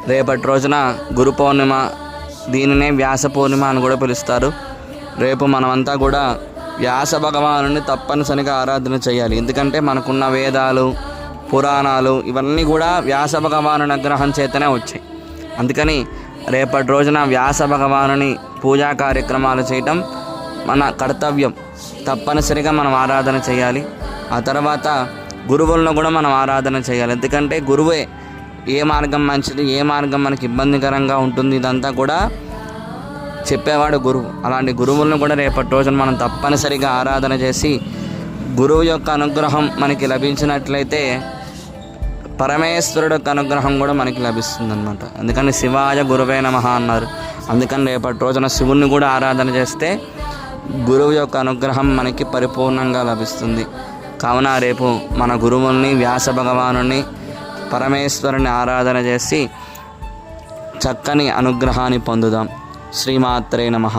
రేపటి రోజున గురు పౌర్ణిమ, దీనినే వ్యాస పౌర్ణిమ అని కూడా పిలుస్తారు. రేపు మనమంతా కూడా వ్యాస భగవానుని తప్పనిసరిగా ఆరాధన చేయాలి. ఎందుకంటే మనకున్న వేదాలు, పురాణాలు ఇవన్నీ కూడా వ్యాస భగవానుని అనుగ్రహం చేతనే వచ్చాయి. అందుకని రేపటి రోజున వ్యాస భగవానుని పూజా కార్యక్రమాలు చేయటం మన కర్తవ్యం. తప్పనిసరిగా మనం ఆరాధన చేయాలి. ఆ తర్వాత గురువులను కూడా మనం ఆరాధన చేయాలి. ఎందుకంటే గురువే ఏ మార్గం మంచిది, ఏ మార్గం మనకి ఇబ్బందికరంగా ఉంటుంది, ఇదంతా కూడా చెప్పేవాడు గురువు. అలాంటి గురువులను కూడా రేపటి రోజున మనం తప్పనిసరిగా ఆరాధన చేసి గురువు యొక్క అనుగ్రహం మనకి లభించినట్లయితే పరమేశ్వరుడు యొక్క అనుగ్రహం కూడా మనకి లభిస్తుంది అన్నమాట. అందుకని శివాయ గురువే నమః అన్నారు. అందుకని రేపటి రోజున శివుణ్ణి కూడా ఆరాధన చేస్తే గురువు యొక్క అనుగ్రహం మనకి పరిపూర్ణంగా లభిస్తుంది. కావున రేపు మన గురువుల్ని, వ్యాస భగవానుని, పరమేశ్వరుని ఆరాధన చేసి చక్కని అనుగ్రహాన్ని పొందుదాం. శ్రీమాత్రే నమః.